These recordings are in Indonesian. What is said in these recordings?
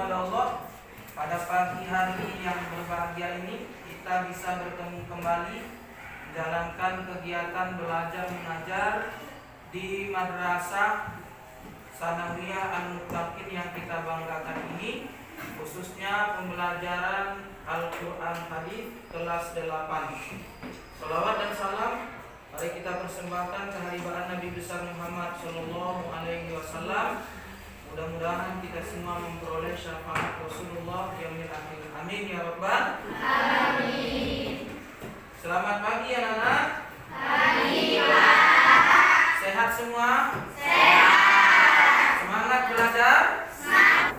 kepada Allah, pada pagi hari yang berbahagia ini kita bisa bertemu kembali menjalankan kegiatan belajar mengajar di Madrasah Sanawiyah Al-Muttaqin yang kita banggakan ini, khususnya pembelajaran Al-Quran Hadis kelas 8. Salawat dan salam mari kita persembahkan kehadiran Nabi besar Muhammad Sallallahu Alaihi Wasallam. Mudah-mudahan kita semua memperoleh syafaat Rasulullah yaumil akhir. Amin ya rabbal alamin. Selamat pagi anak-anak. Pagi Pak. Sehat semua? Sehat. Semangat belajar? Semangat.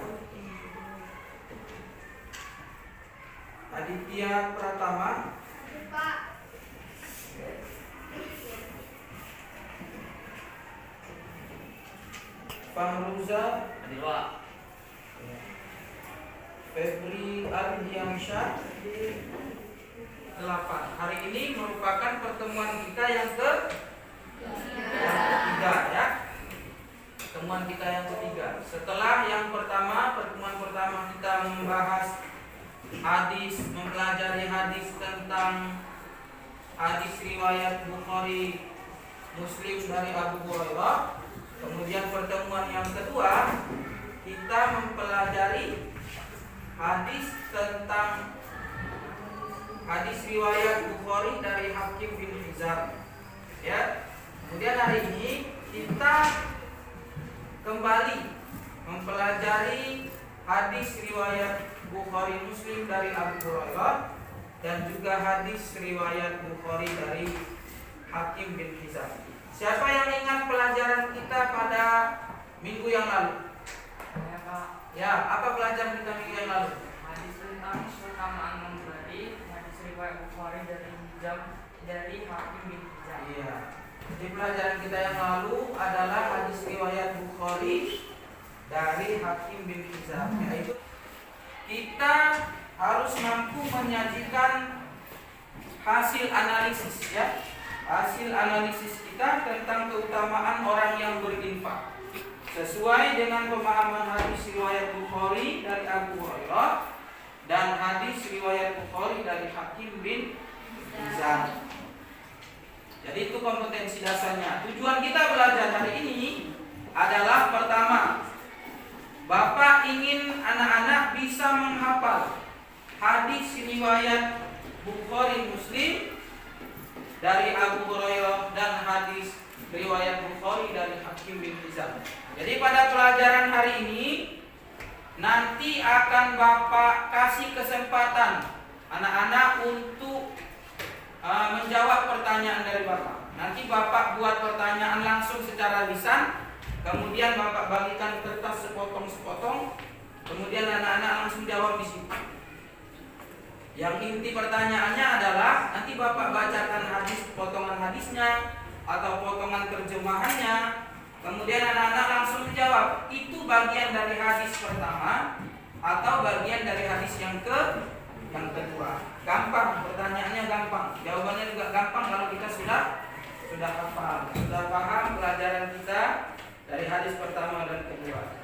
Aditya Pratama. Pak. Fahruza. Hadir Pak. Febri Ardiansyah. 8. Hari ini merupakan pertemuan kita yang ketiga ya. Pertemuan kita yang ketiga. Setelah yang pertama, pertemuan pertama kita membahas hadis, mempelajari hadis tentang hadis riwayat Bukhari Muslim dari Abu Hurairah. Kemudian pertemuan yang kedua kita mempelajari hadis tentang hadis riwayat Bukhari dari Hakim bin Hizam. Ya. Kemudian hari ini kita kembali mempelajari hadis riwayat Bukhari Muslim dari Abu Hurairah dan juga hadis riwayat Bukhari dari Hakim bin Hizam. Siapa yang ingat pelajaran kita pada minggu yang lalu? Ya Pak. Ya, apa pelajaran kita minggu yang lalu? Hadis tentang keutamaan memberi, hadis riwayat Bukhari dari Hizam dari Hakim bin Hizam. Iya. Jadi pelajaran kita yang lalu adalah hadis riwayat Bukhari dari Hakim bin Hizam. Yaitu kita harus mampu menyajikan hasil analisis ya. Hasil analisis kita tentang keutamaan orang yang berinfak sesuai dengan pemahaman hadis riwayat Bukhari dari Abu Hurairah dan hadis riwayat Bukhari dari Hakim bin Hizam. Jadi itu kompetensi dasarnya. Tujuan kita belajar hari ini adalah pertama, Bapak ingin anak-anak bisa menghafal hadis riwayat Bukhari Muslim dari Abu Hurairah dan hadis riwayat Bukhari dari Hakim bin Hizam. Jadi pada pelajaran hari ini nanti akan Bapak kasih kesempatan anak-anak untuk menjawab pertanyaan dari Bapak. Nanti Bapak buat pertanyaan langsung secara lisan, kemudian Bapak bagikan kertas sepotong-sepotong, kemudian anak-anak langsung jawab di situ. Yang inti pertanyaannya adalah nanti Bapak bacakan hadis, potongan hadisnya atau potongan terjemahannya, kemudian anak-anak langsung menjawab itu bagian dari hadis pertama atau bagian dari hadis yang kedua. Gampang, pertanyaannya gampang, jawabannya juga gampang kalau kita sudah hafal, sudah paham pelajaran kita dari hadis pertama dan kedua.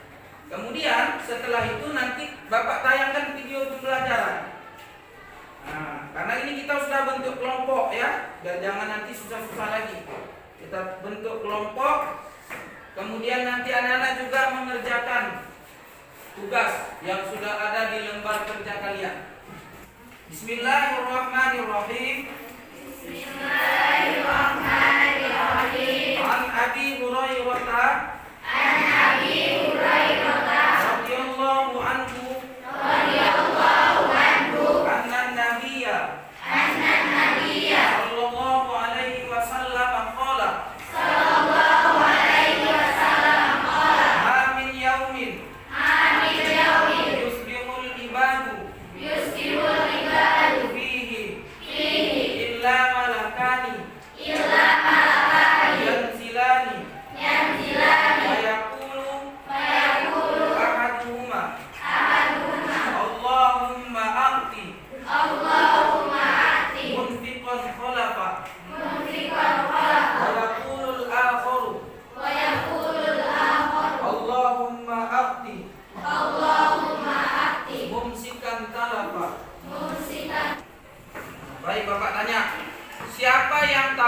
Kemudian setelah itu nanti Bapak tayangkan video pembelajaran. Nah, karena ini kita sudah bentuk kelompok ya, dan jangan nanti susah-susah lagi. Kita bentuk kelompok, kemudian nanti anak-anak juga mengerjakan tugas yang sudah ada di lembar kerja kalian. Bismillahirrahmanirrahim. Bismillahirrahmanirrahim. An Abi Hurairah radhiyallahu anhu anna nabiyya sallallahu alaihi wasallam qala ma min yaumin yusbihul ibadu fihi illa malakani yanzilani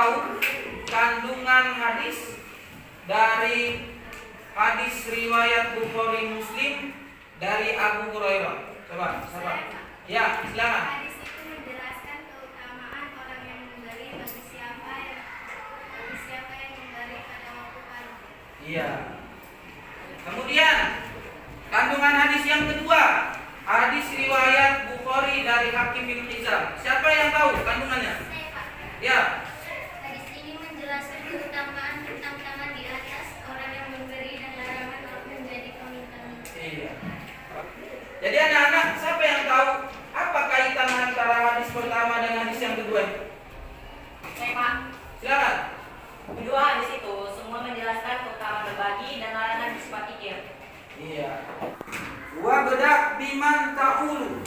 tahu kandungan hadis dari hadis riwayat Bukhari Muslim dari Abu Hurairah? Coba, siapa? Ya, silakan. Hadis itu menjelaskan keutamaan orang yang memberi bagi siapa yang memberi pada waktu pagi. Iya. Kemudian kandungan hadis yang kedua, hadis riwayat Bukhari dari Hakim bin Hizam. Siapa yang tahu kandungannya? Saya, Pak. Ya. Hadis ini menjelaskan keutamaan tentang tangan di atas orang yang memberi dan larangan orang menjadi peminta. Iya. Jadi anak-anak, siapa yang tahu apa kaitan antara hadis pertama dan hadis yang kedua? Saya, Pak. Silakan. Kedua hadis itu semua menjelaskan keutamaan berbagi dan larangan bersifat fikir. Iya. Wa bedak biman ta'ulu.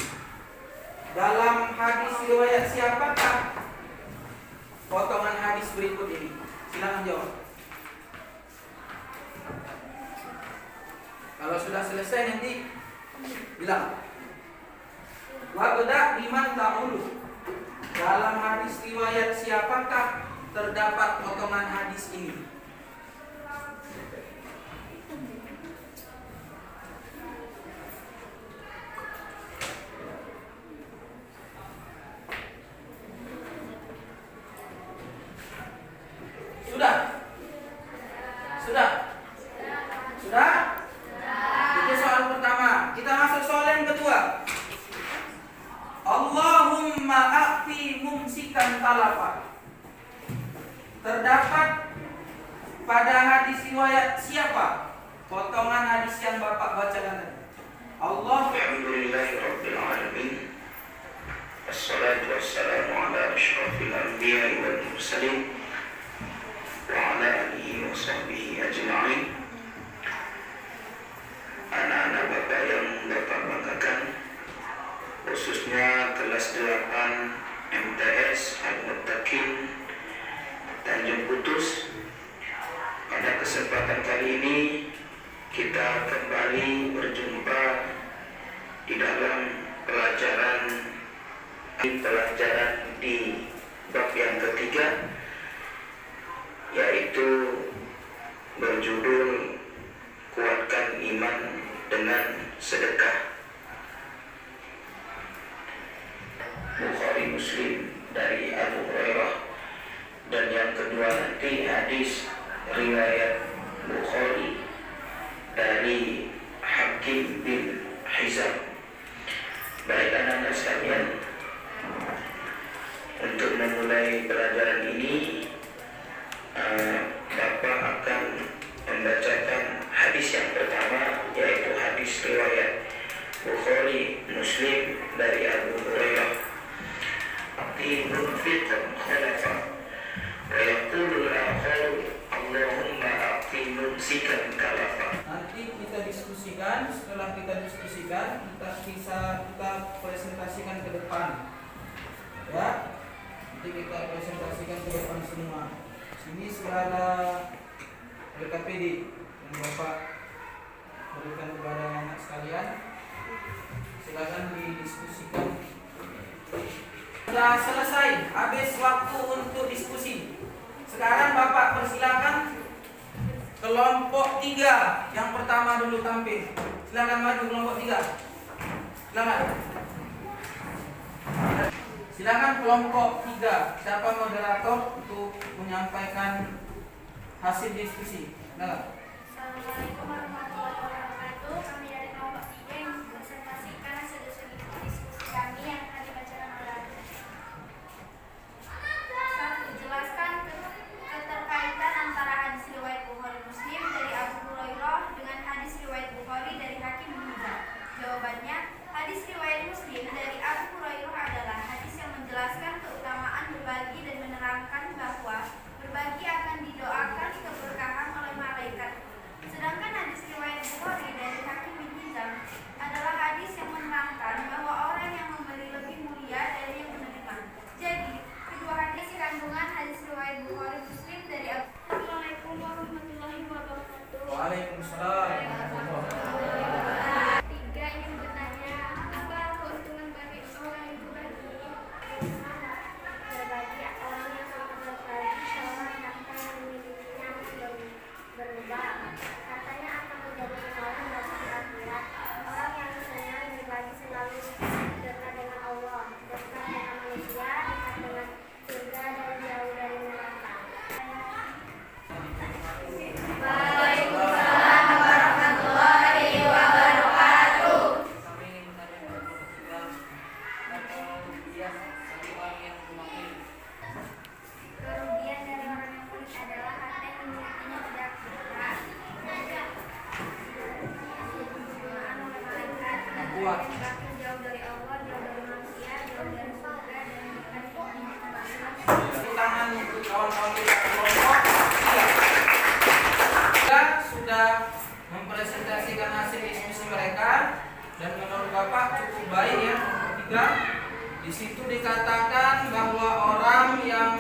Dalam hadis riwayat siapakah potongan hadis berikut ini? Silakan jawab. Kalau sudah selesai nanti bilang. Wa bedak biman ta'ulu. Dalam hadis riwayat siapakah terdapat potongan hadis ini? Sudah? Sudah? Sudah? Itu soal pertama. Kita masuk soal yang kedua. Allahumma a'ti mumsikan talafa. Terdapat pada hadis riwayat siapa potongan hadis yang Bapak bacakan tadi? Alhamdulillahirabbil alamin. Wassalatu wassalamu ala asyrafil anbiya'i wal mursalin wa ala alihi wa sahbihi ajma'in. Anak-anak Bapak yang Bapak banggakan, khususnya kelas 8 MTS Al-Muttaqin Tanjung Putus. Pada kesempatan kali ini kita kembali berjumpa di dalam pelajaran di bab yang ketiga, yaitu berjudul Kuatkan Iman dengan Sedekah. Bukhari Muslim dari Abu Hurairah, dan yang kedua nanti hadis riwayat Bukhari dari Hakim bin Hizam. Baik anak-anak sekalian, untuk memulai pelajaran ini Bapak akan membacakan hadis yang pertama, yaitu hadis riwayat Bukhari Muslim dari Abu Hurairah. Aqimul fiqh khalafa wa yaqulu al-akhar Allahumma aqim mumsikan kalafa. Nanti kita diskusikan. Setelah kita diskusikan, kita presentasikan ke depan. Ya, nanti kita presentasikan ke depan semua. Sini sudah ada LKPD yang Bapak berikan kepada anak sekalian. Silakan didiskusikan. Sudah selesai, habis waktu untuk diskusi. Sekarang Bapak persilakan kelompok 3 yang pertama dulu tampil. Silakan maju kelompok 3. Silakan. Silakan kelompok 3. Siapa moderator untuk menyampaikan hasil diskusi? Silakan. Assalamualaikum warahmatullahi wabarakatuh. Kami dari kelompok 3 yang mempresentasikan hasil diskusi kami yang akan dibacakan oleh 1. Jelaskan keterkaitan antara hadis riwayat Bukhari Muslim dari Abu Hurairah dengan hadis riwayat Bukhari dari Hakim bin Hizam. Jawabannya, hadis riwayat Muslim dari Abu Hurairah adalah hadis yang menjelaskan keutamaan berbagi dan menerangkan bahwa berbagi akan didoakan keberkahan oleh malaikat. Sedangkan hadis riwayat Bukhari dari Hakim bin Hizam adalah hadis yang menerangkan bahwa orang yang memberi lebih mulia dari yang menerima. Jadi, kedua hadis kandungan hadis riwayat Bukhari Muslim dari Abu. Assalamualaikum warahmatullahi wabarakatuh. Waalaikumsalam. 3 ingin bertanya, apa keuntungan bagi orang yang berbagi? Berbagi orang yang sangat berbagi dia seperti orang yang memakai. Kerugian dari orang yang murid adalah harta yang dimilikinya tidak bergerak, oleh malaikat, dan Kuat. bahkan jauh dari Allah, jauh dari manusia, jauh dari surga, dan bukan Di tangan kawan-kawan kita kelompok iya. Kita sudah mempresentasikan hasil diskusi mereka dan menurut Bapak cukup baik ya. Ketiga, di situ dikatakan bahwa orang yang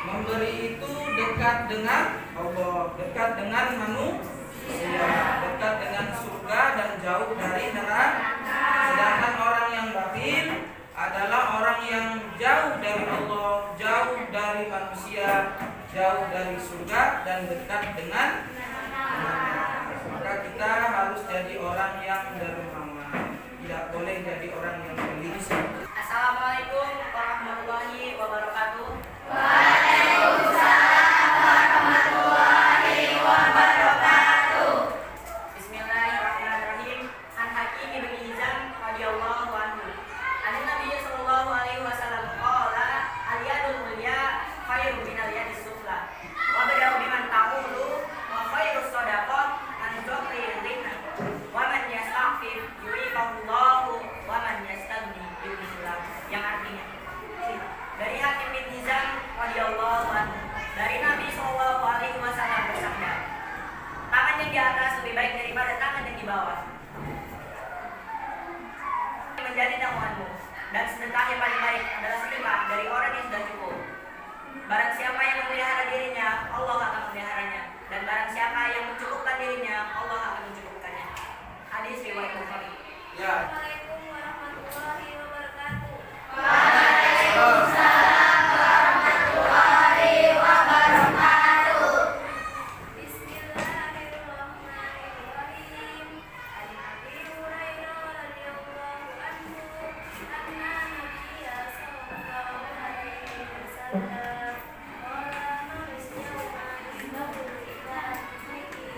memberi itu dekat dengan Allah, dekat dengan manusia, dekat dengan surga dan jauh dari neraka. Sedangkan orang yang bakhil adalah orang yang jauh dari Allah, jauh dari manusia, jauh dari surga dan dekat dengan neraka. Maka kita harus jadi orang yang dermawan, tidak boleh jadi orang yang pelit. Assalamualaikum warahmatullahi wabarakatuh. Bismillahirrahmanirrahim. An Hakim bin Hizam radhiyallahu anhu. An Nabi sallallahu alaihi wasallam qala al-yadul mulya khairu min al-yadis sufla. Wa badahu biman taqulu wa khairu shadaqah an tuqri rinna. Wa man yastaqif yu'ifallahu wa man yastaghni yu'ifillah. Yang artinya dari Hakim bin Hizam radhiyallahu anhu, dari Nabi sallallahu alaihi wasallam bersabda, tangan yang di atas lebih baik daripada tangan yang di bawah. Menjadi tanggunganmu, dan sedekah yang paling baik adalah sedekah dari orang yang sudah cukup. Barang siapa yang memelihara dirinya, Allah akan memeliharanya, dan barang siapa yang mencukupkan dirinya, Allah akan mencukupkannya. Hadis riwayat Bukhari. Ya. Assalamualaikum warahmatullahi wabarakatuh. Bismillahirrahmanirrahim. An Abi Hurairah radhiyallahu anhu anna Nabiyya sallallahu alaihi wasallam qala man istawma indahu ila dzikri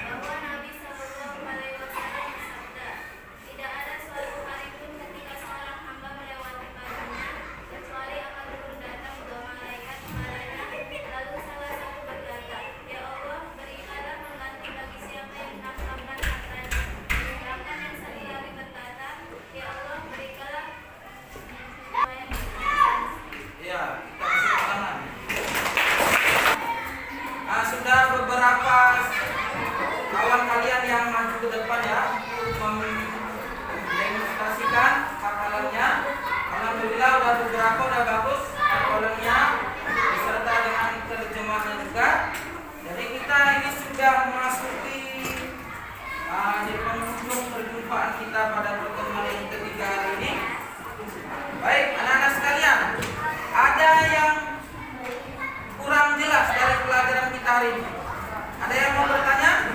bahwa Nabi Sallallahu Alaihi Wasallam bersabda, tidak ada suatu hari pun ketika seorang hamba melewati baginya kecuali akan turun datang dua malaikat kepadanya, lalu salah satu berkata, ya Allah, berikanlah pengganti bagi siapa yang menafkahkan hartanya. Sedangkan yang satu lagi berkata, ya Allah, berikanlah yang Ya, kita kasih tangan. Nah, sudah beberapa kawan kalian yang maju ke depan ya untuk mendemonstrasikan hafalannya. Alhamdulillah udah beberapa udah bagus hafalannya beserta dengan terjemahnya juga. Jadi kita ini sudah memasuki di penghujung perjumpaan kita pada pertemuan yang ketiga hari ini. Baik, anak-anak sekalian, ada yang kurang jelas dari pelajaran kita hari ini? Ada yang mau bertanya?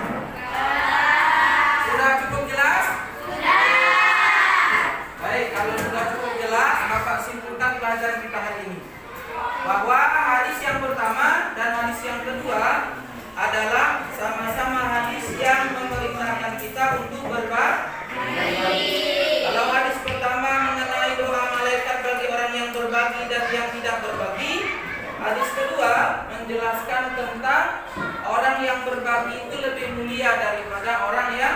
Sudah cukup jelas? Baik, kalau sudah cukup jelas, Bapak simpulkan pelajaran kita hari ini. Bahwa hadis yang pertama dan hadis yang kedua adalah sama-sama hadis yang memerintahkan kita untuk berbagi. Kalau hadis pertama mengenai doa malaikat bagi orang yang berbagi dan yang tidak berbagi, hadis kedua menjelaskan tentang orang yang berbagi itu lebih mulia daripada orang yang